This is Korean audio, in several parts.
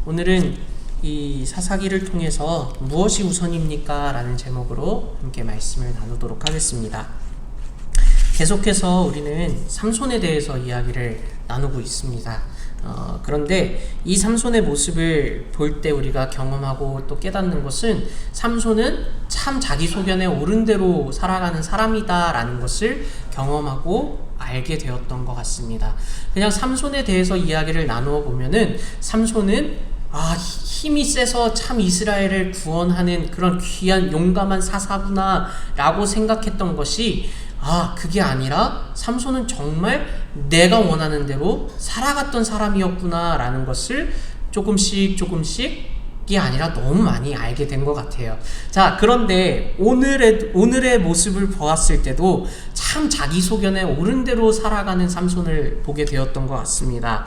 오늘은 이 사사기를 통해서 무엇이 우선입니까? 라는 제목으로 함께 말씀을 나누도록 하겠습니다. 계속해서 우리는 삼손에 대해서 이야기를 나누고 있습니다. 그런데 이 삼손의 모습을 볼 때 우리가 경험하고 또 깨닫는 것은 삼손은 참 자기 소견에 옳은 대로 살아가는 사람이다 라는 것을 경험하고 알게 되었던 것 같습니다. 그냥 삼손에 대해서 이야기를 나누어 보면은 삼손은 힘이 세서 참 이스라엘을 구원하는 그런 귀한 용감한 사사구나 라고 생각했던 것이 그게 아니라 삼손은 정말 내가 원하는 대로 살아갔던 사람이었구나 라는 것을 조금씩이 아니라 너무 많이 알게 된 것 같아요. 자, 그런데 오늘의 모습을 보았을 때도 참 자기 소견에 옳은 대로 살아가는 삼손을 보게 되었던 것 같습니다.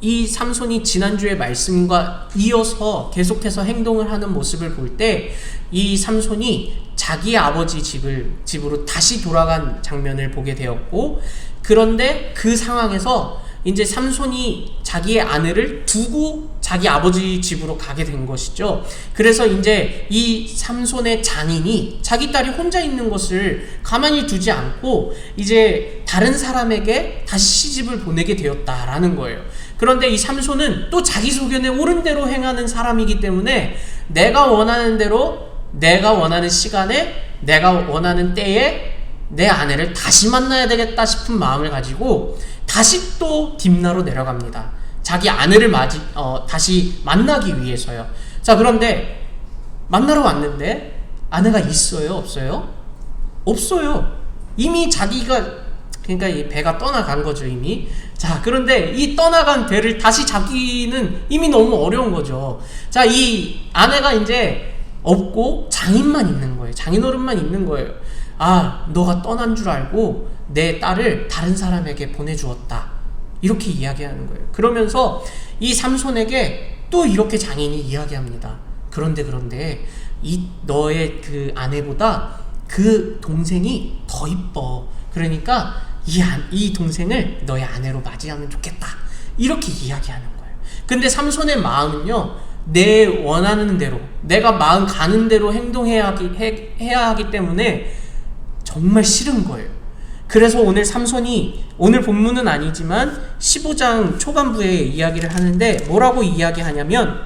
이 삼손이 지난주의 말씀과 이어서 계속해서 행동을 하는 모습을 볼 때 이 삼손이 자기 아버지 집으로 다시 돌아간 장면을 보게 되었고, 그런데 그 상황에서 이제 삼손이 자기의 아내를 두고 자기 아버지 집으로 가게 된 것이죠. 그래서 이제 이 삼손의 장인이 자기 딸이 혼자 있는 것을 가만히 두지 않고 이제 다른 사람에게 다시 시집을 보내게 되었다라는 거예요. 그런데 이 삼손은 또 자기 소견에 옳은 대로 행하는 사람이기 때문에 내가 원하는 대로, 내가 원하는 시간에, 내가 원하는 때에 내 아내를 다시 만나야 되겠다 싶은 마음을 가지고 다시 또 딥나로 내려갑니다. 자기 아내를 다시 만나기 위해서요. 자, 그런데 만나러 왔는데 아내가 있어요? 없어요? 없어요. 이미 그러니까 이 배가 떠나간 거죠, 이미. 자, 그런데 이 떠나간 배를 다시 잡기는 이미 너무 어려운 거죠. 자, 이 아내가 이제 없고 장인만 있는 거예요. 장인어른만 있는 거예요. 너가 떠난 줄 알고 내 딸을 다른 사람에게 보내주었다. 이렇게 이야기하는 거예요. 그러면서 이 삼손에게 또 이렇게 장인이 이야기합니다. 그런데 너의 그 아내보다 그 동생이 더 이뻐. 그러니까 이 동생을 너의 아내로 맞이하면 좋겠다. 이렇게 이야기하는 거예요. 근데 삼손의 마음은요, 내 원하는 대로, 내가 마음 가는 대로 행동해야 하기 때문에 정말 싫은 거예요. 그래서 오늘 본문은 아니지만 15장 초반부에 이야기를 하는데 뭐라고 이야기하냐면,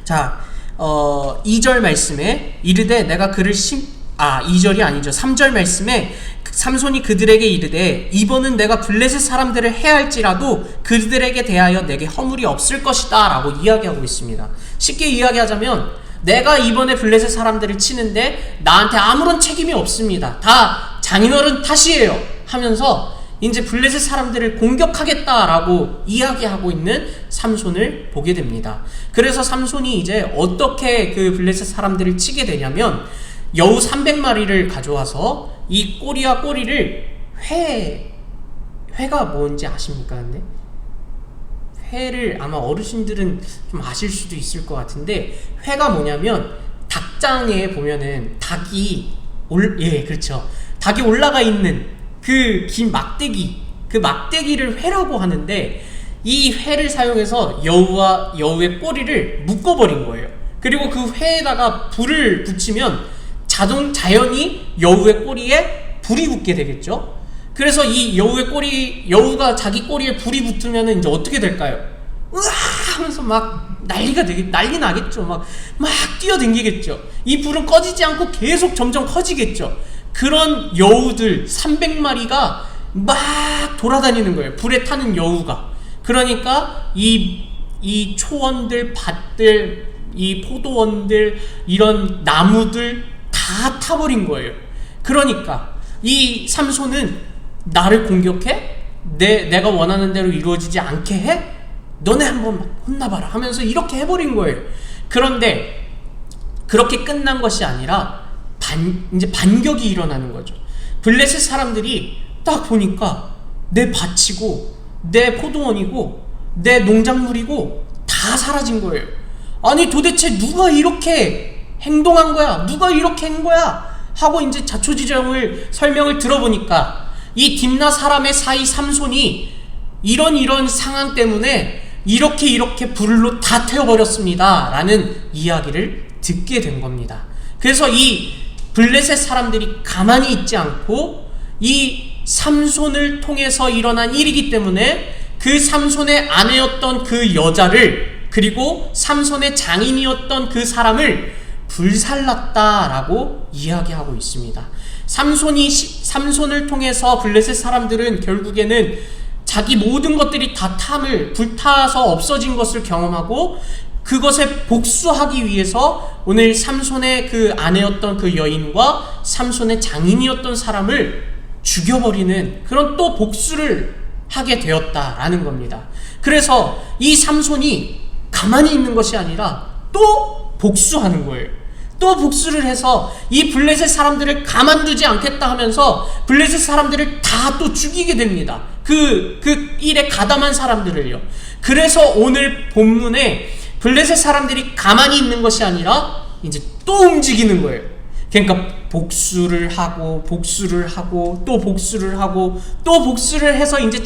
자, 2절 말씀에 이르되 내가 그를 2절이 아니죠. 3절 말씀에 삼손이 그들에게 이르되 이번은 내가 블레셋 사람들을 해할지라도 그들에게 대하여 내게 허물이 없을 것이다 라고 이야기하고 있습니다. 쉽게 이야기하자면 내가 이번에 블레셋 사람들을 치는데 나한테 아무런 책임이 없습니다. 다 장인어른 탓이에요 하면서 이제 블레셋 사람들을 공격하겠다라고 이야기하고 있는 삼손을 보게 됩니다. 그래서 삼손이 이제 어떻게 그 블레셋 사람들을 치게 되냐면 여우 300마리를 가져와서 이 꼬리와 꼬리를 회가 뭔지 아십니까? 근데 회를 아마 어르신들은 좀 아실 수도 있을 것 같은데, 회가 뭐냐면 닭장에 보면은 그렇죠. 닭이 올라가 있는 그 긴 막대기, 그 막대기를 회라고 하는데, 이 회를 사용해서 여우의 꼬리를 묶어버린 거예요. 그리고 그 회에다가 불을 붙이면 자연히 여우의 꼬리에 불이 붙게 되겠죠. 그래서 이 여우가 자기 꼬리에 불이 붙으면 이제 어떻게 될까요? 으아! 하면서 막 난리 나겠죠. 막 뛰어댕기겠죠. 이 불은 꺼지지 않고 계속 점점 커지겠죠. 그런 여우들 300마리가 막 돌아다니는 거예요. 불에 타는 여우가. 그러니까 이 초원들, 밭들, 이 포도원들, 이런 나무들 다 타버린 거예요. 그러니까 이 삼손은 나를 공격해? 내가 원하는 대로 이루어지지 않게 해? 너네 한번 혼나봐라 하면서 이렇게 해버린 거예요. 그런데 그렇게 끝난 것이 아니라 이제 반격이 일어나는 거죠. 블레셋 사람들이 딱 보니까 내 밭이고 내 포도원이고 내 농작물이고 다 사라진 거예요. 아니 도대체 누가 이렇게 행동한 거야? 누가 이렇게 한 거야? 하고 이제 자초지종을 설명을 들어보니까 이 딥나 사람의 사이 삼손이 이런 상황 때문에 이렇게 불로 다 태워버렸습니다 라는 이야기를 듣게 된 겁니다. 그래서 이 블레셋 사람들이 가만히 있지 않고 이 삼손을 통해서 일어난 일이기 때문에 그 삼손의 아내였던 그 여자를, 그리고 삼손의 장인이었던 그 사람을 불살랐다라고 이야기하고 있습니다. 삼손을 통해서 블레셋 사람들은 결국에는 자기 모든 것들이 다 불타서 없어진 것을 경험하고, 그것에 복수하기 위해서 오늘 삼손의 그 아내였던 그 여인과 삼손의 장인이었던 사람을 죽여버리는 그런 또 복수를 하게 되었다라는 겁니다. 그래서 이 삼손이 가만히 있는 것이 아니라 또 복수하는 거예요. 또 복수를 해서 이 블레셋 사람들을 가만두지 않겠다 하면서 블레셋 사람들을 다 또 죽이게 됩니다. 그 일에 가담한 사람들을요. 그래서 오늘 본문에 블레셋 사람들이 가만히 있는 것이 아니라 이제 또 움직이는 거예요. 그러니까 복수를 하고 또 복수를 하고 또 복수를 해서 이제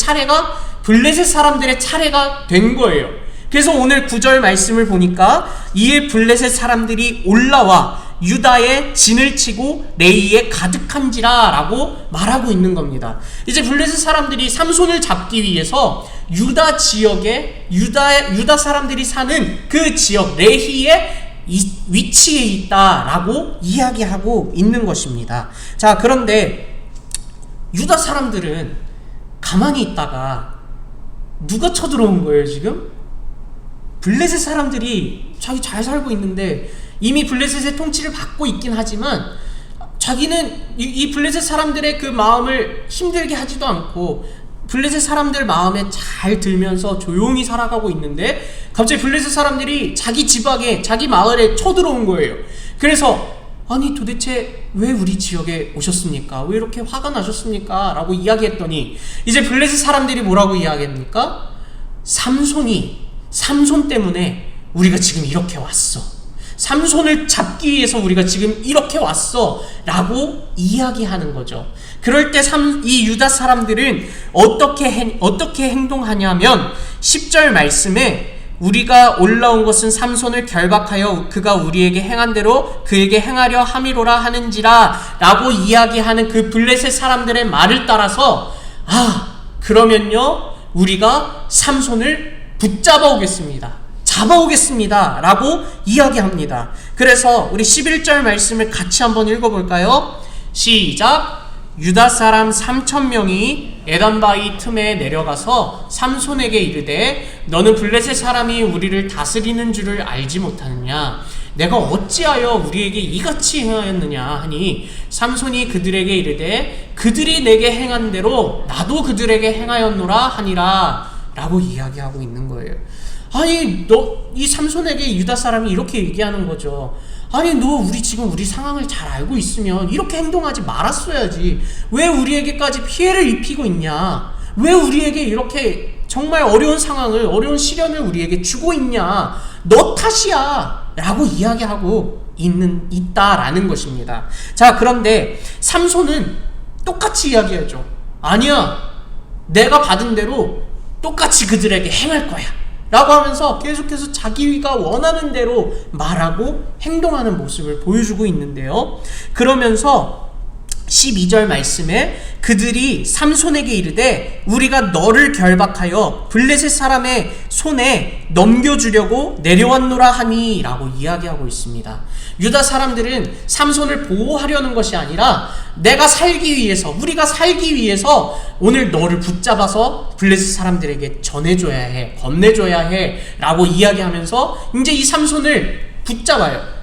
블레셋 사람들의 차례가 된 거예요. 그래서 오늘 9절 말씀을 보니까 이에 블레셋 사람들이 올라와 유다의 진을 치고 레이에 가득한지라 라고 말하고 있는 겁니다. 이제 블레셋 사람들이 삼손을 잡기 위해서 유다 지역에 유다 사람들이 사는 그 지역 레히에 위치에 있다라고 이야기하고 있는 것입니다. 자, 그런데 유다 사람들은 가만히 있다가 누가 쳐들어온 거예요 지금? 블레셋 사람들이 자기 잘 살고 있는데 이미 블레셋의 통치를 받고 있긴 하지만 자기는 이 블레셋 사람들의 그 마음을 힘들게 하지도 않고 블레셋 사람들 마음에 잘 들면서 조용히 살아가고 있는데 갑자기 블레셋 사람들이 자기 지방에, 자기 마을에 쳐들어온 거예요. 그래서 아니 도대체 왜 우리 지역에 오셨습니까? 왜 이렇게 화가 나셨습니까? 라고 이야기했더니 이제 블레셋 사람들이 뭐라고 이야기합니까? 삼손 때문에 우리가 지금 이렇게 왔어. 삼손을 잡기 위해서 우리가 지금 이렇게 왔어 라고 이야기하는 거죠. 그럴 때 이 유다 사람들은 어떻게 행동하냐면 10절 말씀에 우리가 올라온 것은 삼손을 결박하여 그가 우리에게 행한 대로 그에게 행하려 함이로라 하는지라 라고 이야기하는 그 블레셋 사람들의 말을 따라서 그러면요 우리가 삼손을 붙잡아 오겠습니다. 잡아오겠습니다 라고 이야기합니다. 그래서 우리 11절 말씀을 같이 한번 읽어볼까요? 시작! 유다 사람 3,000명이 에단바위 틈에 내려가서 삼손에게 이르되 너는 블레셋 사람이 우리를 다스리는 줄을 알지 못하느냐? 내가 어찌하여 우리에게 이같이 행하였느냐 하니 삼손이 그들에게 이르되 그들이 내게 행한 대로 나도 그들에게 행하였노라 하니라 라고 이야기하고 있는 거예요. 아니 이 삼손에게 유다 사람이 이렇게 얘기하는 거죠. 아니 너 지금 우리 상황을 잘 알고 있으면 이렇게 행동하지 말았어야지. 왜 우리에게까지 피해를 입히고 있냐? 왜 우리에게 이렇게 정말 어려운 상황을, 어려운 시련을 우리에게 주고 있냐? 너 탓이야 라고 이야기하고 있다라는 것입니다. 자, 그런데 삼손은 똑같이 이야기하죠. 아니야, 내가 받은 대로 똑같이 그들에게 행할 거야 라고 하면서 계속해서 자기가 원하는 대로 말하고 행동하는 모습을 보여주고 있는데요. 그러면서 12절 말씀에 그들이 삼손에게 이르되 우리가 너를 결박하여 블레셋 사람의 손에 넘겨주려고 내려왔노라 하니 라고 이야기하고 있습니다. 유다 사람들은 삼손을 보호하려는 것이 아니라 우리가 살기 위해서 오늘 너를 붙잡아서 블레셋 사람들에게 전해줘야 해, 건네줘야 해 라고 이야기하면서 이제 이 삼손을 붙잡아요.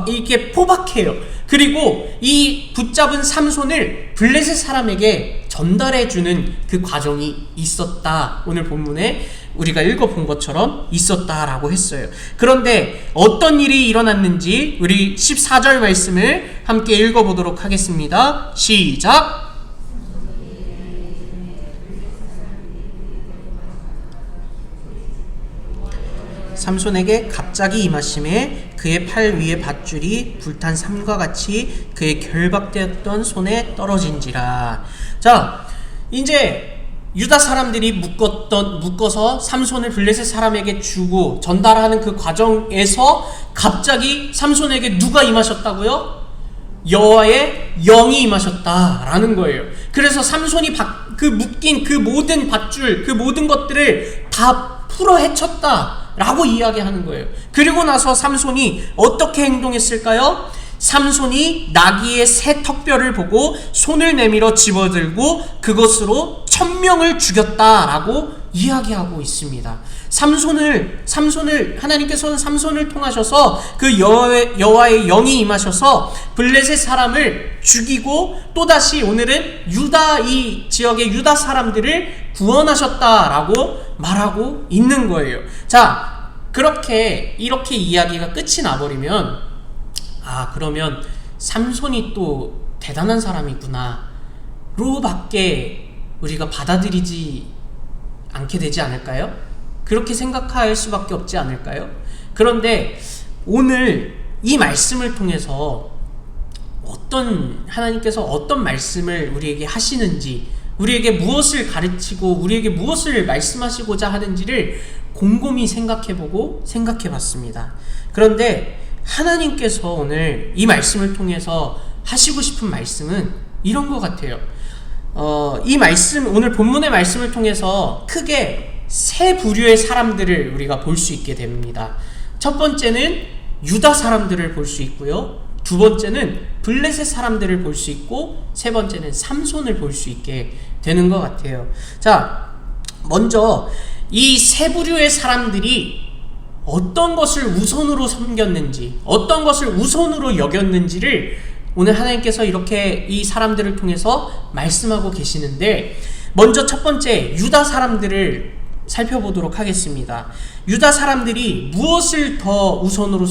이렇게 포박해요. 그리고 이 붙잡은 삼손을 블레셋 사람에게 전달해주는 그 과정이 있었다. 오늘 본문에 우리가 읽어본 것처럼 있었다라고 했어요. 그런데 어떤 일이 일어났는지 우리 14절 말씀을 함께 읽어보도록 하겠습니다. 시작! 삼손에게 갑자기 임하심에 그의 팔 위에 밧줄이 불탄 삼과 같이 그의 결박되었던 손에 떨어진지라. 자, 이제 유다 사람들이 묶어서 삼손을 블레셋 사람에게 주고 전달하는 그 과정에서 갑자기 삼손에게 누가 임하셨다고요? 여호와의 영이 임하셨다라는 거예요. 그래서 삼손이 그 묶인 그 모든 밧줄, 그 모든 것들을 다 풀어 헤쳤다라고 이야기하는 거예요. 그리고 나서 삼손이 어떻게 행동했을까요? 삼손이 나귀의 새 턱뼈를 보고 손을 내밀어 집어들고 그것으로 1000명을 죽였다라고 이야기하고 있습니다. 하나님께서는 삼손을 통하셔서 그 여호와의 영이 임하셔서 블레셋 사람을 죽이고 또다시 오늘은 이 지역의 유다 사람들을 구원하셨다라고 말하고 있는 거예요. 자, 이렇게 이야기가 끝이 나버리면 그러면 삼손이 또 대단한 사람이구나 로밖에 우리가 받아들이지 않게 되지 않을까요? 그렇게 생각할 수밖에 없지 않을까요? 그런데 오늘 이 말씀을 통해서 하나님께서 어떤 말씀을 우리에게 하시는지, 우리에게 무엇을 가르치고 우리에게 무엇을 말씀하시고자 하는지를 곰곰이 생각해 봤습니다. 그런데 하나님께서 오늘 이 말씀을 통해서 하시고 싶은 말씀은 이런 것 같아요. 오늘 본문의 말씀을 통해서 크게 세 부류의 사람들을 우리가 볼 수 있게 됩니다. 첫 번째는 유다 사람들을 볼 수 있고요. 두 번째는 블레셋 사람들을 볼 수 있고, 세 번째는 삼손을 볼 수 있게 되는 것 같아요. 자, 먼저 이 세 부류의 사람들이 어떤 것을 우선으로 섬겼는지, 어떤 것을 우선으로 여겼는지를 오늘 하나님께서 이렇게 이 사람들을 통해서 말씀하고 계시는데, 먼저 첫 번째 유다 사람들을 살펴보도록 하겠습니다. 유다 사람들이 무엇을 더 우선으로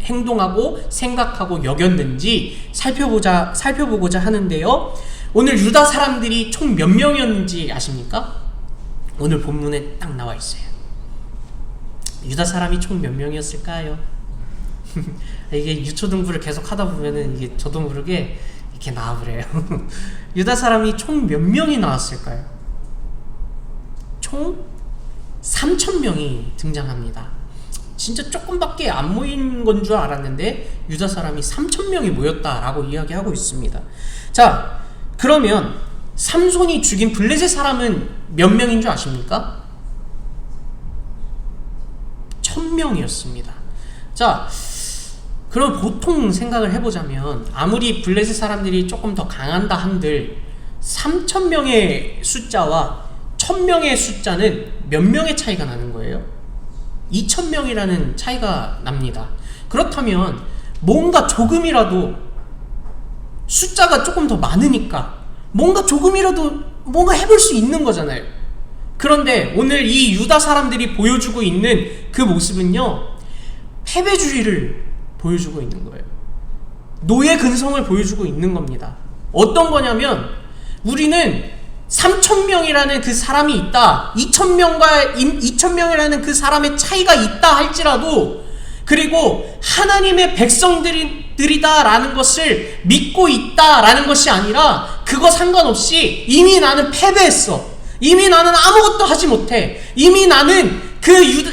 행동하고 생각하고 여겼는지 살펴보고자 하는데요. 오늘 유다 사람들이 총 몇 명이었는지 아십니까? 오늘 본문에 딱 나와 있어요. 유다 사람이 총 몇 명이었을까요? 이게 유초등부를 계속 하다 보면은 이게 저도 모르게 이렇게 나와버려요. 유다 사람이 총 몇 명이 나왔을까요? 총 3000명이 등장합니다. 진짜 조금밖에 안 모인 건 줄 알았는데 유다 사람이 3000명이 모였다라고 이야기하고 있습니다. 자, 그러면 삼손이 죽인 블레셋 사람은 몇 명인 줄 아십니까? 1000명이었습니다. 자, 그럼 보통 생각을 해보자면 아무리 블레셋 사람들이 조금 더 강한다 한들 3000명의 숫자와 1000명의 숫자는 몇 명의 차이가 나는 거예요? 2000명이라는 차이가 납니다. 그렇다면 뭔가 조금이라도 숫자가 조금 더 많으니까 뭔가 조금이라도 뭔가 해볼 수 있는 거잖아요. 그런데 오늘 이 유다 사람들이 보여주고 있는 그 모습은요, 패배주의를 보여주고 있는 거예요. 노예 근성을 보여주고 있는 겁니다. 어떤 거냐면, 우리는 3000명이라는 그 사람이 있다, 2000명이라는 그 사람의 차이가 있다 할지라도, 그리고 하나님의 백성들이다라는 것을 믿고 있다라는 것이 아니라, 그거 상관없이 이미 나는 패배했어, 이미 나는 아무것도 하지 못해, 이미 나는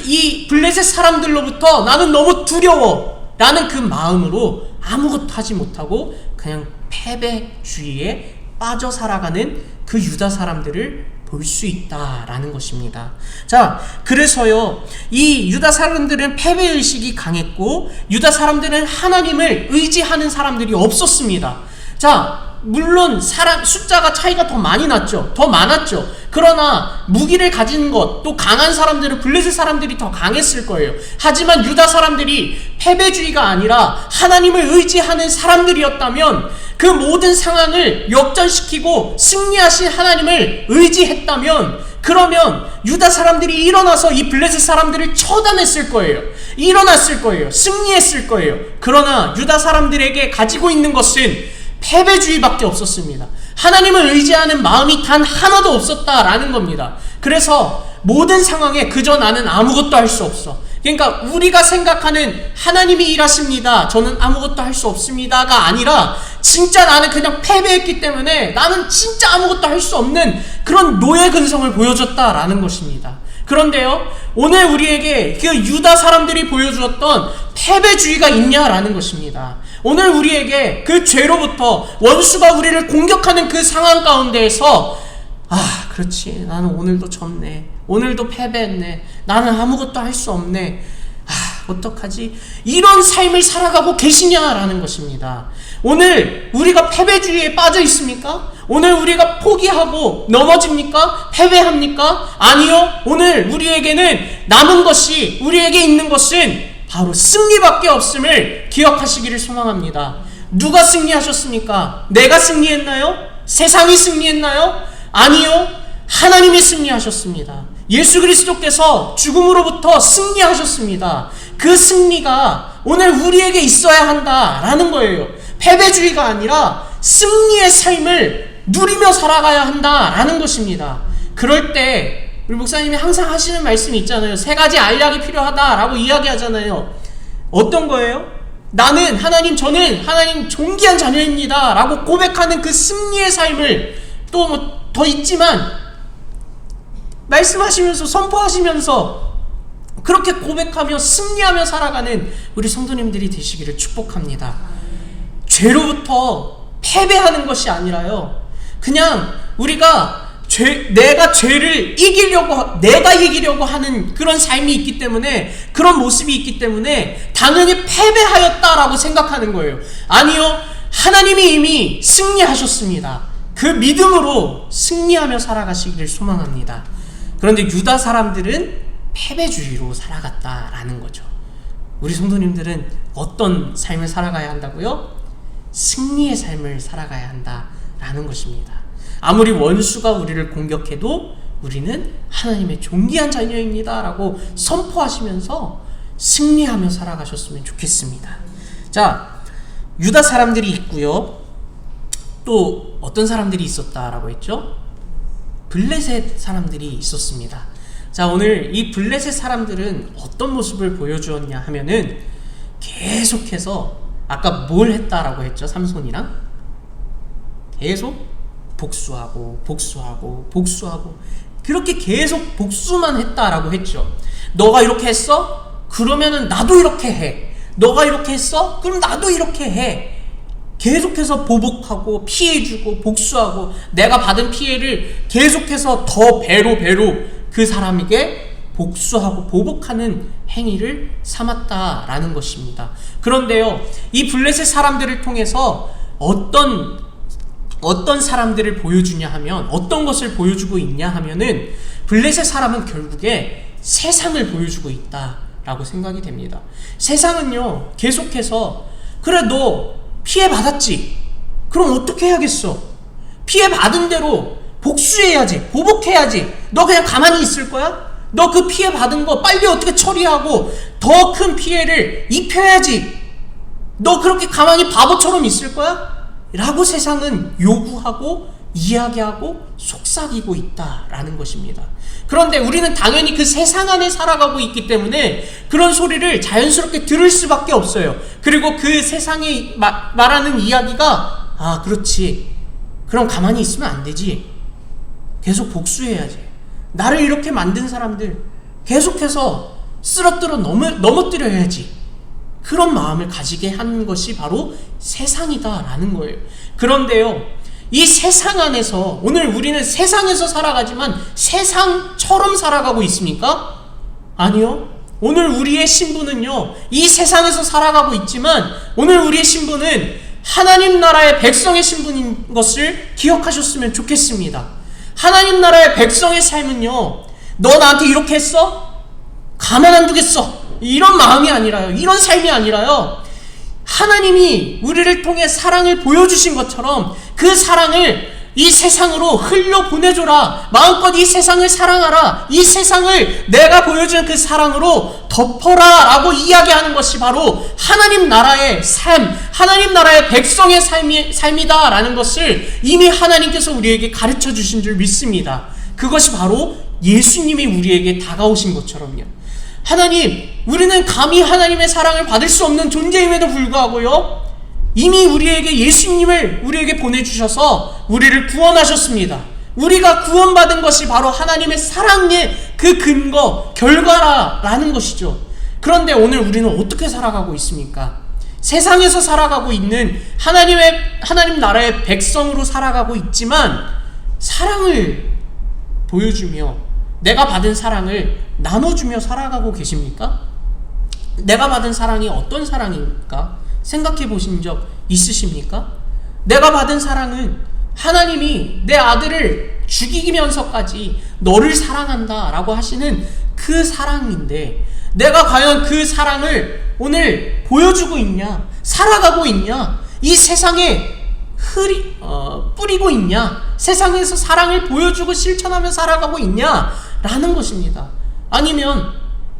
이 블레셋 사람들로부터 나는 너무 두려워 라는 그 마음으로 아무것도 하지 못하고 그냥 패배주의에 빠져 살아가는 그 유다 사람들을 볼 수 있다라는 것입니다. 자, 그래서요, 이 유다 사람들은 패배의식이 강했고, 유다 사람들은 하나님을 의지하는 사람들이 없었습니다. 자, 물론 숫자가 차이가 더 많이 났죠. 더 많았죠. 그러나 무기를 가진 것, 또 강한 사람들은 블레셋 사람들이 더 강했을 거예요. 하지만 유다 사람들이 패배주의가 아니라 하나님을 의지하는 사람들이었다면, 그 모든 상황을 역전시키고 승리하신 하나님을 의지했다면, 그러면 유다 사람들이 일어나서 이 블레셋 사람들을 처단했을 거예요. 일어났을 거예요. 승리했을 거예요. 그러나 유다 사람들에게 가지고 있는 것은 패배주의밖에 없었습니다. 하나님을 의지하는 마음이 단 하나도 없었다라는 겁니다. 그래서 모든 상황에 그저 나는 아무것도 할 수 없어, 그러니까 우리가 생각하는 하나님이 일하십니다, 저는 아무것도 할 수 없습니다가 아니라 진짜 나는 그냥 패배했기 때문에 나는 진짜 아무것도 할 수 없는 그런 노예 근성을 보여줬다라는 것입니다. 그런데요, 오늘 우리에게 그 유다 사람들이 보여주었던 패배주의가 있냐라는 것입니다. 오늘 우리에게 그 죄로부터 원수가 우리를 공격하는 그 상황 가운데에서 그렇지, 나는 오늘도 졌네, 오늘도 패배했네, 나는 아무것도 할 수 없네, 어떡하지? 이런 삶을 살아가고 계시냐라는 것입니다. 오늘 우리가 패배주의에 빠져 있습니까? 오늘 우리가 포기하고 넘어집니까? 패배합니까? 아니요. 오늘 우리에게는 남은 것이, 우리에게 있는 것은 바로 승리밖에 없음을 기억하시기를 소망합니다. 누가 승리하셨습니까? 내가 승리했나요? 세상이 승리했나요? 아니요. 하나님이 승리하셨습니다. 예수 그리스도께서 죽음으로부터 승리하셨습니다. 그 승리가 오늘 우리에게 있어야 한다라는 거예요. 패배주의가 아니라 승리의 삶을 누리며 살아가야 한다라는 것입니다. 그럴 때 우리 목사님이 항상 하시는 말씀이 있잖아요. 3가지 알약이 필요하다라고 이야기하잖아요. 어떤 거예요? 나는 하나님, 저는 하나님 존귀한 자녀입니다 라고 고백하는 그 승리의 삶을, 또 뭐 더 있지만 말씀하시면서 선포하시면서 그렇게 고백하며 승리하며 살아가는 우리 성도님들이 되시기를 축복합니다. 죄로부터 패배하는 것이 아니라요, 그냥 우리가 내가 죄를 내가 이기려고 하는 그런 삶이 있기 때문에, 그런 모습이 있기 때문에 당연히 패배하였다라고 생각하는 거예요. 아니요, 하나님이 이미 승리하셨습니다. 그 믿음으로 승리하며 살아가시기를 소망합니다. 그런데 유다 사람들은 패배주의로 살아갔다라는 거죠. 우리 성도님들은 어떤 삶을 살아가야 한다고요? 승리의 삶을 살아가야 한다라는 것입니다. 아무리 원수가 우리를 공격해도 우리는 하나님의 존귀한 자녀입니다 라고 선포하시면서 승리하며 살아가셨으면 좋겠습니다. 자, 유다 사람들이 있고요. 또 어떤 사람들이 있었다라고 했죠? 블레셋 사람들이 있었습니다. 자, 오늘 이 블레셋 사람들은 어떤 모습을 보여주었냐 하면은 계속해서 아까 뭘 했다라고 했죠? 삼손이랑 계속 복수하고 그렇게 계속 복수만 했다라고 했죠. 너가 이렇게 했어? 그러면은 나도 이렇게 해. 너가 이렇게 했어? 그럼 나도 이렇게 해. 계속해서 보복하고 피해주고 복수하고 내가 받은 피해를 계속해서 더 배로 그 사람에게 복수하고 보복하는 행위를 삼았다라는 것입니다. 그런데요, 이 블레셋 사람들을 통해서 어떤 사람들을 보여주냐 하면, 어떤 것을 보여주고 있냐 하면은, 블레셋 사람은 결국에 세상을 보여주고 있다라고 생각이 됩니다. 세상은요, 계속해서 그래, 너 피해받았지? 그럼 어떻게 해야겠어? 피해받은 대로 복수해야지, 보복해야지. 너 그냥 가만히 있을 거야? 너 그 피해받은 거 빨리 어떻게 처리하고 더 큰 피해를 입혀야지. 너 그렇게 가만히 바보처럼 있을 거야? 라고 세상은 요구하고 이야기하고 속삭이고 있다라는 것입니다. 그런데 우리는 당연히 그 세상 안에 살아가고 있기 때문에 그런 소리를 자연스럽게 들을 수밖에 없어요. 그리고 그 세상이 말하는 이야기가, 그렇지, 그럼 가만히 있으면 안 되지, 계속 복수해야지, 나를 이렇게 만든 사람들 계속해서 쓰러뜨려 넘어뜨려야지, 그런 마음을 가지게 한 것이 바로 세상이다라는 거예요. 그런데요, 이 세상 안에서 오늘 우리는 세상에서 살아가지만 세상처럼 살아가고 있습니까? 아니요. 오늘 우리의 신분은요, 이 세상에서 살아가고 있지만 오늘 우리의 신분은 하나님 나라의 백성의 신분인 것을 기억하셨으면 좋겠습니다. 하나님 나라의 백성의 삶은요, 너 나한테 이렇게 했어? 가만 안 두겠어, 이런 마음이 아니라요, 이런 삶이 아니라요, 하나님이 우리를 통해 사랑을 보여주신 것처럼 그 사랑을 이 세상으로 흘려보내줘라, 마음껏 이 세상을 사랑하라, 이 세상을 내가 보여주는 그 사랑으로 덮어라 라고 이야기하는 것이 바로 하나님 나라의 삶, 하나님 나라의 백성의 삶이다 라는 것을 이미 하나님께서 우리에게 가르쳐 주신 줄 믿습니다. 그것이 바로 예수님이 우리에게 다가오신 것처럼요. 하나님, 우리는 감히 하나님의 사랑을 받을 수 없는 존재임에도 불구하고요, 이미 우리에게 예수님을 우리에게 보내주셔서 우리를 구원하셨습니다. 우리가 구원받은 것이 바로 하나님의 사랑의 그 근거, 결과라는 것이죠. 그런데 오늘 우리는 어떻게 살아가고 있습니까? 세상에서 살아가고 있는 하나님 나라의 백성으로 살아가고 있지만, 사랑을 보여주며 내가 받은 사랑을 나눠주며 살아가고 계십니까? 내가 받은 사랑이 어떤 사랑입니까? 생각해 보신 적 있으십니까? 내가 받은 사랑은 하나님이 내 아들을 죽이면서까지 너를 사랑한다 라고 하시는 그 사랑인데, 내가 과연 그 사랑을 오늘 보여주고 있냐? 살아가고 있냐? 이 세상에 뿌리고 있냐? 세상에서 사랑을 보여주고 실천하며 살아가고 있냐? 라는 것입니다. 아니면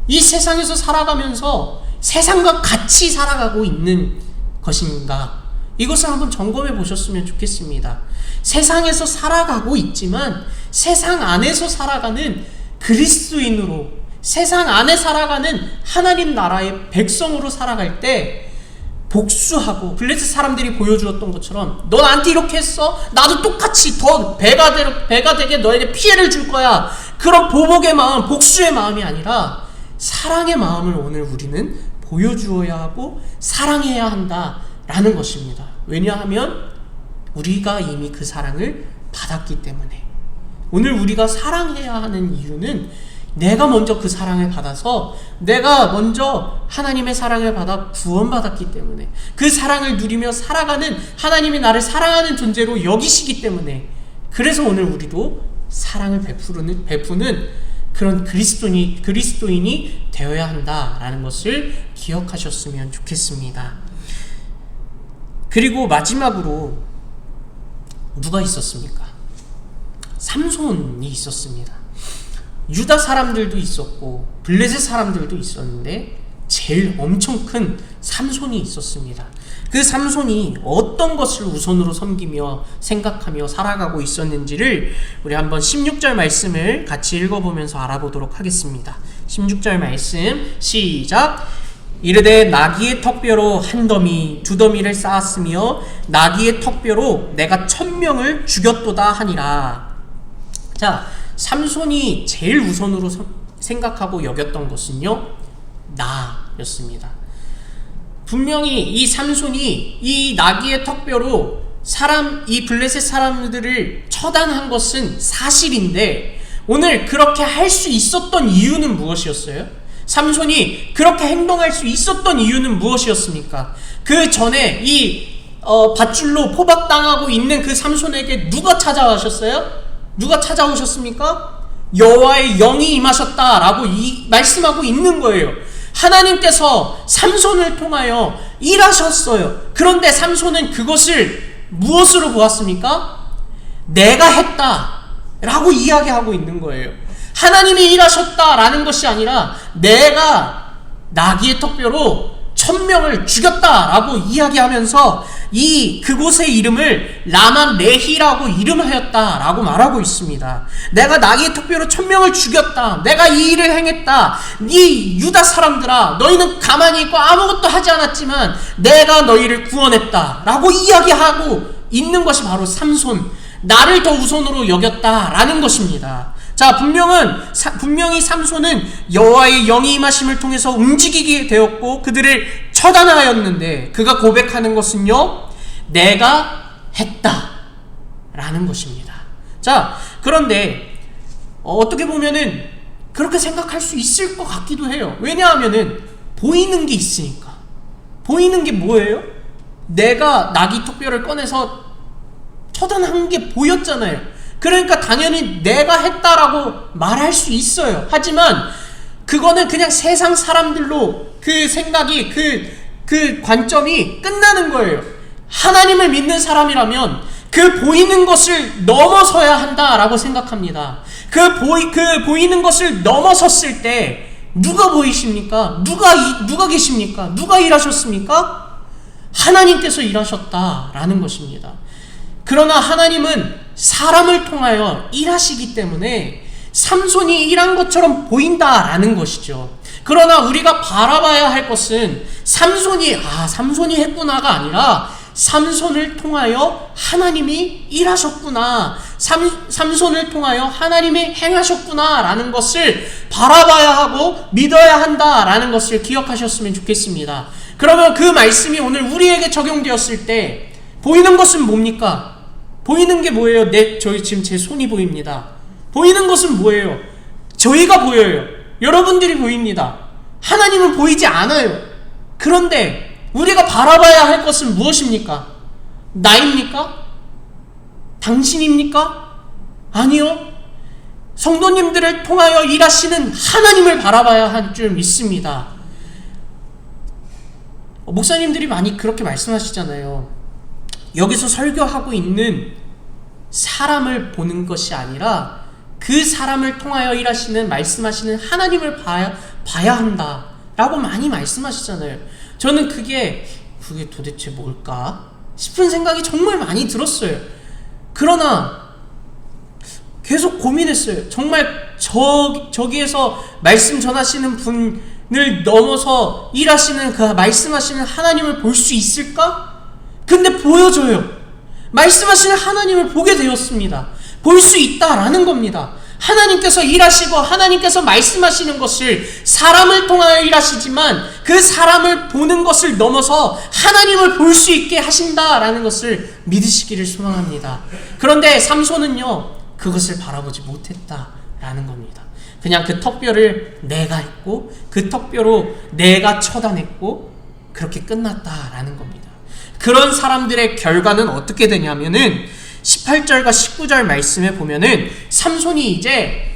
이 세상에서 살아가면서 세상과 같이 살아가고 있는 것인가? 이것을 한번 점검해 보셨으면 좋겠습니다. 세상에서 살아가고 있지만 세상 안에서 살아가는 그리스도인으로, 세상 안에 살아가는 하나님 나라의 백성으로 살아갈 때 복수하고, 블레셋 사람들이 보여주었던 것처럼 너 나한테 이렇게 했어? 나도 똑같이 더 배가 되게 너에게 피해를 줄 거야. 그런 보복의 마음, 복수의 마음이 아니라 사랑의 마음을 오늘 우리는 보여주어야 하고 사랑해야 한다라는 것입니다. 왜냐하면 우리가 이미 그 사랑을 받았기 때문에. 오늘 우리가 사랑해야 하는 이유는 내가 먼저 그 사랑을 받아서, 내가 먼저 하나님의 사랑을 받아 구원받았기 때문에, 그 사랑을 누리며 살아가는 하나님이 나를 사랑하는 존재로 여기시기 때문에, 그래서 오늘 우리도 사랑을 베푸는 그런 그리스도인이 되어야 한다라는 것을 기억하셨으면 좋겠습니다. 그리고 마지막으로 누가 있었습니까? 삼손이 있었습니다. 유다 사람들도 있었고 블레셋 사람들도 있었는데 제일 엄청 큰 삼손이 있었습니다. 그 삼손이 어떤 것을 우선으로 섬기며 생각하며 살아가고 있었는지를 우리 한번 16절 말씀을 같이 읽어보면서 알아보도록 하겠습니다. 16절 말씀 시작. 이르되 나귀의 턱뼈로 한 더미 두 더미를 쌓았으며 나귀의 턱뼈로 내가 1000명을 죽였도다 하니라. 자, 삼손이 제일 우선으로 생각하고 여겼던 것은요, 나였습니다. 분명히 이 삼손이 이 나귀의 턱뼈로 이 블레셋 사람들을 처단한 것은 사실인데, 오늘 그렇게 할 수 있었던 이유는 무엇이었어요? 삼손이 그렇게 행동할 수 있었던 이유는 무엇이었습니까? 그 전에 이 밧줄로 포박당하고 있는 그 삼손에게 누가 찾아오셨어요? 누가 찾아오셨습니까? 여호와의 영이 임하셨다라고 말씀하고 있는 거예요. 하나님께서 삼손을 통하여 일하셨어요. 그런데 삼손은 그것을 무엇으로 보았습니까? 내가 했다라고 이야기하고 있는 거예요. 하나님이 일하셨다라는 것이 아니라 내가 나귀의 턱뼈로 1000명을 죽였다라고 이야기하면서 그곳의 이름을 라만 레히라고 이름하였다라고 말하고 있습니다. 내가 나귀의 턱뼈로 1000명을 죽였다. 내가 이 일을 행했다. 이 유다 사람들아, 너희는 가만히 있고 아무것도 하지 않았지만 내가 너희를 구원했다라고 이야기하고 있는 것이 바로 삼손, 나를 더 우선으로 여겼다라는 것입니다. 자, 분명히 삼손은 여호와의 영이 임하심을 통해서 움직이게 되었고 그들을 처단하였는데, 그가 고백하는 것은요, 내가 했다라는 것입니다. 자, 그런데 어떻게 보면은 그렇게 생각할 수 있을 것 같기도 해요. 왜냐하면은 보이는 게 있으니까. 보이는 게 뭐예요? 내가 나귀 턱뼈를 꺼내서 처단한 게 보였잖아요. 그러니까 당연히 내가 했다라고 말할 수 있어요. 하지만 그거는 그냥 세상 사람들로 그 생각이, 그 관점이 끝나는 거예요. 하나님을 믿는 사람이라면 그 보이는 것을 넘어서야 한다라고 생각합니다. 그 보이는 것을 넘어섰을 때 누가 보이십니까? 누가 계십니까? 누가 일하셨습니까? 하나님께서 일하셨다라는 것입니다. 그러나 하나님은 사람을 통하여 일하시기 때문에 삼손이 일한 것처럼 보인다라는 것이죠. 그러나 우리가 바라봐야 할 것은 삼손이 했구나가 아니라 삼손을 통하여 하나님이 일하셨구나, 삼손을 통하여 하나님이 행하셨구나 라는 것을 바라봐야 하고 믿어야 한다라는 것을 기억하셨으면 좋겠습니다. 그러면 그 말씀이 오늘 우리에게 적용되었을 때 보이는 것은 뭡니까? 보이는 게 뭐예요? 저희 지금 제 손이 보입니다. 보이는 것은 뭐예요? 저희가 보여요. 여러분들이 보입니다. 하나님은 보이지 않아요. 그런데 우리가 바라봐야 할 것은 무엇입니까? 나입니까? 당신입니까? 아니요. 성도님들을 통하여 일하시는 하나님을 바라봐야 할 줄 믿습니다. 목사님들이 많이 그렇게 말씀하시잖아요. 여기서 설교하고 있는 사람을 보는 것이 아니라 그 사람을 통하여 일하시는, 말씀하시는 하나님을 봐야 한다 라고 많이 말씀하시잖아요. 저는 그게 도대체 뭘까 싶은 생각이 정말 많이 들었어요. 그러나 계속 고민했어요. 정말 저기에서 말씀 전하시는 분을 넘어서 일하시는 그 말씀하시는 하나님을 볼 수 있을까? 근데 보여져요. 말씀하시는 하나님을 보게 되었습니다. 볼 수 있다라는 겁니다. 하나님께서 일하시고 하나님께서 말씀하시는 것을 사람을 통하여 일하시지만 그 사람을 보는 것을 넘어서 하나님을 볼 수 있게 하신다라는 것을 믿으시기를 소망합니다. 그런데 삼손은요, 그것을 바라보지 못했다라는 겁니다. 그냥 그 턱뼈를 내가 했고 그 턱뼈로 내가 처단했고 그렇게 끝났다라는 겁니다. 그런 사람들의 결과는 어떻게 되냐면은 18절과 19절 말씀에 보면은 삼손이 이제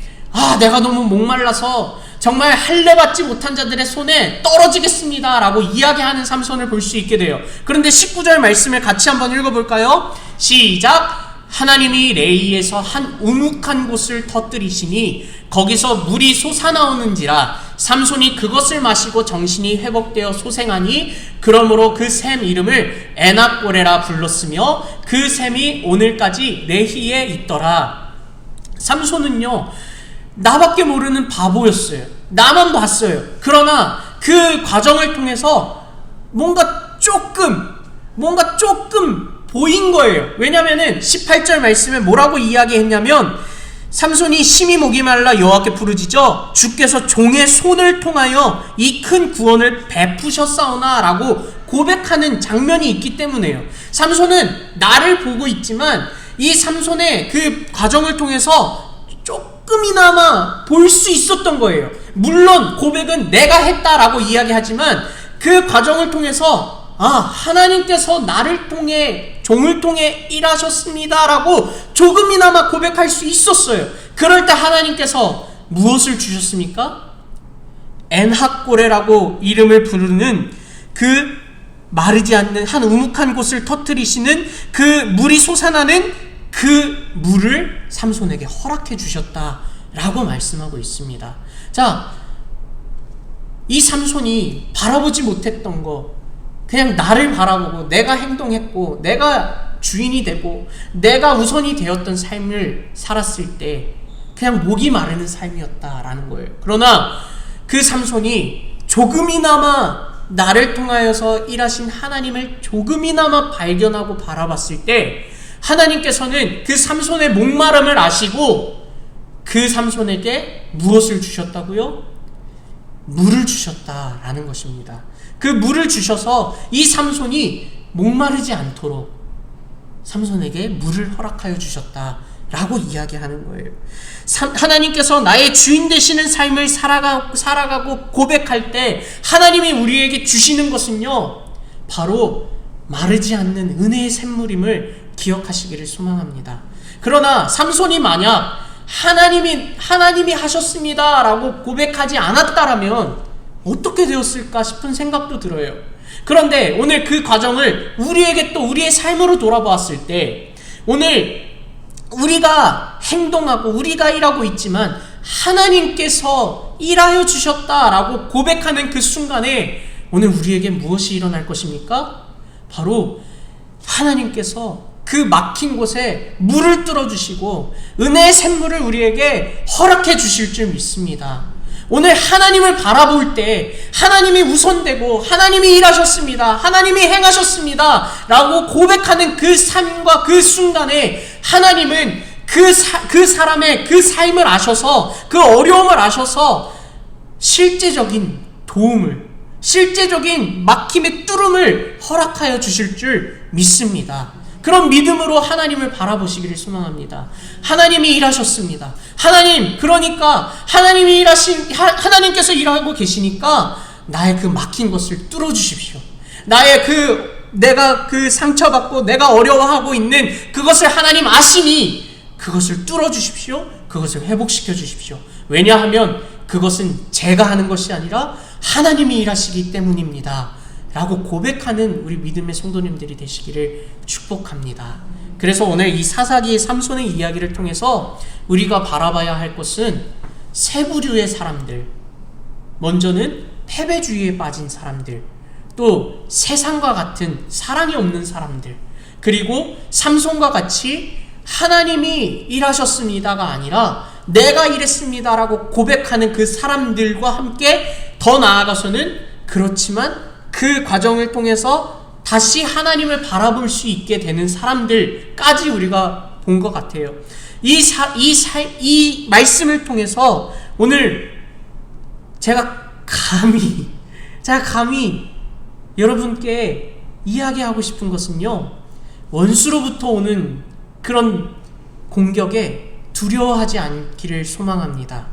내가 너무 목말라서 정말 할례받지 못한 자들의 손에 떨어지겠습니다 라고 이야기하는 삼손을 볼 수 있게 돼요. 그런데 19절 말씀을 같이 한번 읽어볼까요? 시작! 하나님이 레이에서 한 우묵한 곳을 터뜨리시니 거기서 물이 솟아나오는지라 삼손이 그것을 마시고 정신이 회복되어 소생하니 그러므로 그 샘 이름을 에낙고레라 불렀으며 그 샘이 오늘까지 레히에 있더라. 삼손은요, 나밖에 모르는 바보였어요. 나만 봤어요. 그러나 그 과정을 통해서 뭔가 조금 보인 거예요. 왜냐면은 18절 말씀에 뭐라고 이야기했냐면 삼손이 심히 목이 말라 여호와께 부르짖어 주께서 종의 손을 통하여 이 큰 구원을 베푸셨사오나 라고 고백하는 장면이 있기 때문에요. 삼손은 나를 보고 있지만 이 삼손의 그 과정을 통해서 조금이나마 볼 수 있었던 거예요. 물론 고백은 내가 했다라고 이야기하지만 그 과정을 통해서 하나님께서 나를 통해 종을 통해 일하셨습니다라고 조금이나마 고백할 수 있었어요. 그럴 때 하나님께서 무엇을 주셨습니까? 엔학고레라고 이름을 부르는 그 마르지 않는 한 우묵한 곳을 터뜨리시는 그 물이 솟아나는 그 물을 삼손에게 허락해 주셨다라고 말씀하고 있습니다. 자, 이 삼손이 바라보지 못했던 거, 그냥 나를 바라보고 내가 행동했고 내가 주인이 되고 내가 우선이 되었던 삶을 살았을 때 그냥 목이 마르는 삶이었다라는 거예요. 그러나 그 삼손이 조금이나마 나를 통하여서 일하신 하나님을 조금이나마 발견하고 바라봤을 때 하나님께서는 그 삼손의 목마름을 아시고 그 삼손에게 무엇을 주셨다고요? 물을 주셨다라는 것입니다. 그 물을 주셔서 이 삼손이 목마르지 않도록 삼손에게 물을 허락하여 주셨다라고 이야기하는 거예요. 하나님께서 나의 주인 되시는 삶을 살아가고 고백할 때 하나님이 우리에게 주시는 것은요, 바로 마르지 않는 은혜의 샘물임을 기억하시기를 소망합니다. 그러나 삼손이 만약 하나님이 하셨습니다 라고 고백하지 않았다라면 어떻게 되었을까 싶은 생각도 들어요. 그런데 오늘 그 과정을 우리에게 또 우리의 삶으로 돌아보았을 때 오늘 우리가 행동하고 우리가 일하고 있지만 하나님께서 일하여 주셨다라고 고백하는 그 순간에 오늘 우리에게 무엇이 일어날 것입니까? 바로 하나님께서 그 막힌 곳에 물을 뚫어주시고 은혜의 샘물을 우리에게 허락해 주실 줄 믿습니다. 오늘 하나님을 바라볼 때 하나님이 우선되고 하나님이 일하셨습니다, 하나님이 행하셨습니다 라고 고백하는 그 삶과 그 순간에 하나님은 그 사람의 그 삶을 아셔서, 그 어려움을 아셔서 실제적인 도움을, 실제적인 막힘의 뚫음을 허락하여 주실 줄 믿습니다. 그런 믿음으로 하나님을 바라보시기를 소망합니다. 하나님이 일하셨습니다. 하나님, 그러니까 하나님께서 일하고 계시니까 나의 그 막힌 것을 뚫어주십시오. 나의 내가 상처받고 내가 어려워하고 있는 그것을 하나님 아시니 그것을 뚫어주십시오. 그것을 회복시켜 주십시오. 왜냐하면 그것은 제가 하는 것이 아니라 하나님이 일하시기 때문입니다 라고 고백하는 우리 믿음의 성도님들이 되시기를 축복합니다. 그래서 오늘 이 사사기 삼손의 이야기를 통해서 우리가 바라봐야 할 것은 세 부류의 사람들, 먼저는 패배주의에 빠진 사람들, 또 세상과 같은 사랑이 없는 사람들, 그리고 삼손과 같이 하나님이 일하셨습니다가 아니라 내가 일했습니다라고 고백하는 그 사람들과 함께 더 나아가서는 그렇지만 그 과정을 통해서 다시 하나님을 바라볼 수 있게 되는 사람들까지 우리가 본 것 같아요. 이 말씀을 통해서 오늘 제가 감히 여러분께 이야기하고 싶은 것은요, 원수로부터 오는 그런 공격에 두려워하지 않기를 소망합니다.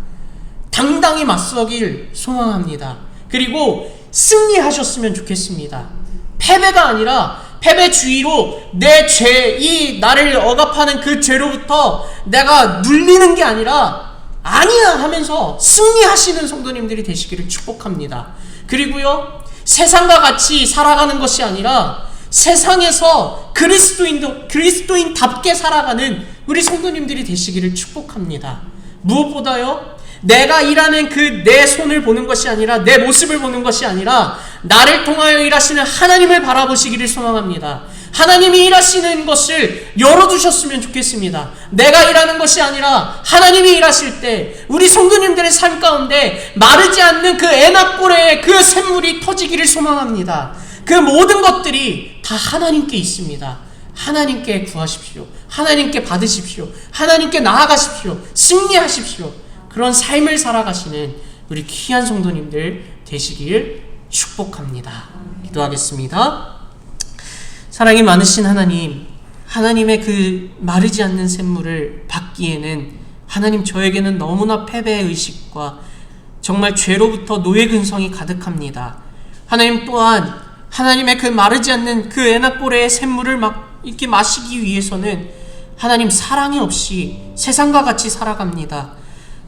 당당히 맞서길 소망합니다. 그리고 승리하셨으면 좋겠습니다. 패배가 아니라 패배주의로 내 죄, 이 나를 억압하는 그 죄로부터 내가 눌리는 게 아니라 아니야 하면서 승리하시는 성도님들이 되시기를 축복합니다. 그리고요, 세상과 같이 살아가는 것이 아니라 세상에서 그리스도인답게 살아가는 우리 성도님들이 되시기를 축복합니다. 무엇보다요, 내가 일하는 그 내 손을 보는 것이 아니라, 내 모습을 보는 것이 아니라 나를 통하여 일하시는 하나님을 바라보시기를 소망합니다. 하나님이 일하시는 것을 열어두셨으면 좋겠습니다. 내가 일하는 것이 아니라 하나님이 일하실 때 우리 성도님들의 삶 가운데 마르지 않는 그 에나꼬레의 그 샘물이 터지기를 소망합니다. 그 모든 것들이 다 하나님께 있습니다. 하나님께 구하십시오. 하나님께 받으십시오. 하나님께 나아가십시오. 승리하십시오. 그런 삶을 살아가시는 우리 귀한 성도님들 되시길 축복합니다. 기도하겠습니다. 사랑이 많으신 하나님, 하나님의 그 마르지 않는 샘물을 받기에는 하나님, 저에게는 너무나 패배의식과 정말 죄로부터 노예 근성이 가득합니다. 하나님 또한 하나님의 그 마르지 않는 그 에나꼬레의 샘물을 이렇게 마시기 위해서는 하나님, 사랑이 없이 세상과 같이 살아갑니다.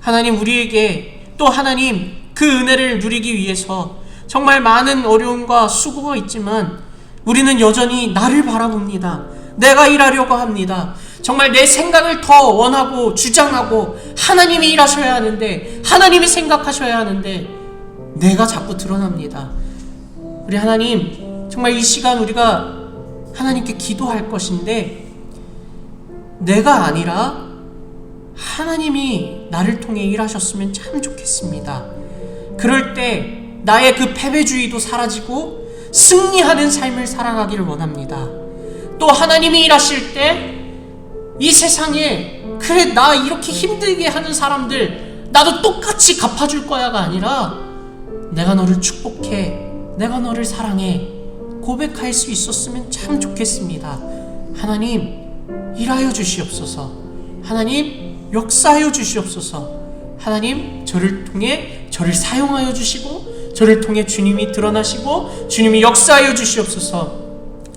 하나님, 우리에게 또 하나님 그 은혜를 누리기 위해서 정말 많은 어려움과 수고가 있지만 우리는 여전히 나를 바라봅니다. 내가 일하려고 합니다. 정말 내 생각을 더 원하고 주장하고 하나님이 일하셔야 하는데, 하나님이 생각하셔야 하는데 내가 자꾸 드러납니다. 우리 하나님, 정말 이 시간 우리가 하나님께 기도할 것인데 내가 아니라 하나님이 나를 통해 일하셨으면 참 좋겠습니다. 그럴 때 나의 그 패배주의도 사라지고 승리하는 삶을 살아가기를 원합니다. 또 하나님이 일하실 때 이 세상에 그래 나 이렇게 힘들게 하는 사람들 나도 똑같이 갚아줄 거야가 아니라 내가 너를 축복해, 내가 너를 사랑해 고백할 수 있었으면 참 좋겠습니다. 하나님, 일하여 주시옵소서. 하나님, 역사하여 주시옵소서. 하나님, 저를 통해 저를 사용하여 주시고 저를 통해 주님이 드러나시고 주님이 역사하여 주시옵소서.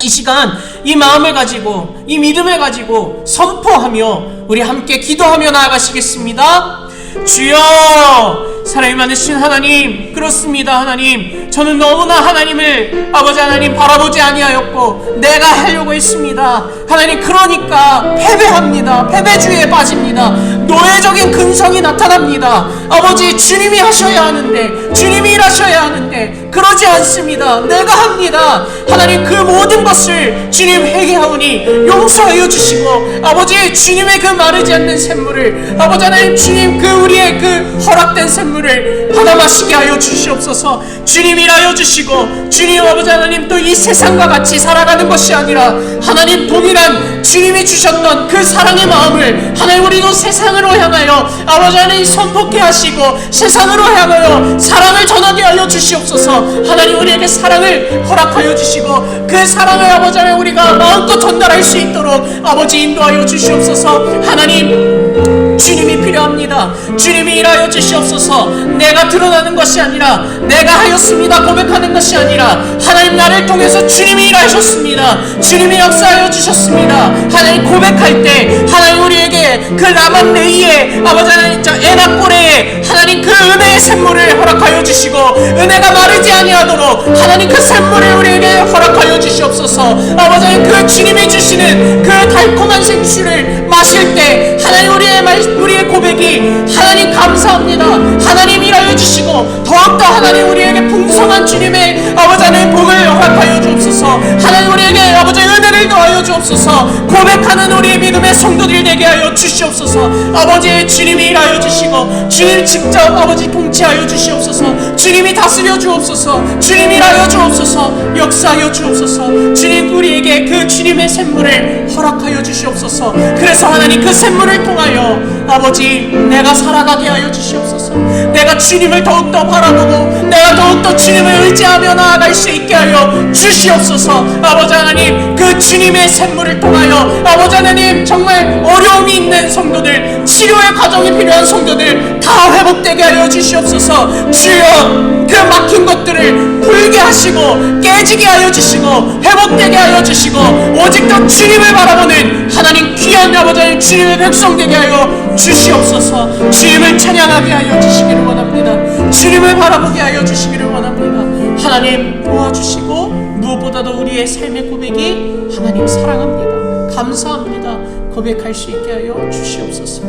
이 시간 이 마음을 가지고 이 믿음을 가지고 선포하며 우리 함께 기도하며 나아가시겠습니다. 주여, 사랑이 많으신 하나님, 그렇습니다. 하나님, 저는 너무나 하나님을 아버지 하나님 바라보지 아니하였고 내가 하려고 했습니다. 하나님, 그러니까 패배합니다. 패배주의에 빠집니다. 노예적인 근성이 나타납니다. 아버지, 주님이 하셔야 하는데, 주님이 일하셔야 하는데 그러지 않습니다. 내가 합니다. 하나님, 그 모든 것을 주님 회개하오니 용서하여 주시고 아버지, 주님의 그 마르지 않는 샘물을 아버지 하나님, 주님 그 우리의 그 허락된 샘물을 생명을 받아 마시게 하여 주시옵소서. 주님 일하여 주시고, 주님 아버지 하나님 또 이 세상과 같이 살아가는 것이 아니라 하나님 동일한 주님이 주셨던 그 사랑의 마음을 하나님 우리도 세상으로 향하여 아버지 하나님 선포케 하시고 세상으로 향하여 사랑을 전하게 하여 주시옵소서. 하나님 우리에게 사랑을 허락하여 주시고 그 사랑을 아버지 하나님 우리가 마음껏 전달할 수 있도록 아버지 인도하여 주시옵소서. 하나님 주님이 필요합니다. 주님이 일하여 주시옵소서. 내가 드러나는 것이 아니라 내가 하였습니다 고백하는 것이 아니라 하나님 나를 통해서 주님이 일하셨습니다. 주님이 역사하여 주셨습니다. 하나님 고백할 때 하나님 우리에게 그 라만레이의 아버지 하나님 에나꼬레의 하나님 그 은혜의 샘물을 허락하여 주시고 은혜가 마르지 아니하도록 하나님 그 샘물을 우리에게 허락하여 주시옵소서. 아버지 하나님 그 주님이 주시는 그 달콤한 생수를 마실 때 하나님 우리의 고백이 하나님 감사합니다. 하나님 일하여 주시고 더욱더 하나님 우리에게 풍성한 주님의 아버지 하나님 복을 허락하여 주옵소서. 하나님 우리에게 아버지 은혜를 더하여 주옵소서. 고백하는 우리의 믿음의 성도들 되게 하여 주시옵소서. 아버지 주님이 일하여 주시고 주님 직접 아버지 통치하여 주시옵소서. 주님이 다스려 주옵소서. 주님 일하여 주옵소서. 역사하여 주옵소서. 주님 우리에게 그 주님의 샘물을 허락하여 주시옵소서. 그래서 하나님 그 샘물을 통하여 아버지 내가 살아가게 하여 주시옵소서. 내가 주님을 더욱더 바라보고 내가 더욱더 주님을 의지하며 나아갈 수 있게 하여 주시옵소서. 아버지 하나님 그 주님의 샘물을 통하여 아버지 하나님 정말 어려움이 있는 성도들 치료의 과정이 필요한 성도들 다 회복되게 하여 주시옵소서. 주여 그 막힌 것들을 풀게 하시고 깨지게 하여 주시고 회복되게 하여 주시고 오직 더 주님을 바라보는 하나님 귀한 아버지 하나님 주님의 백성 되게 하여 주시옵소서. 주님을 찬양하게 하여 주시기를 원합니다. 주님을 바라보게 하여 주시기를 원합니다. 하나님 도와주시고 무엇보다도 우리의 삶의 고백이 하나님 사랑합니다, 감사합니다 고백할 수 있게 하여 주시옵소서.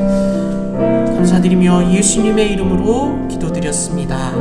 감사드리며 예수님의 이름으로 기도드렸습니다.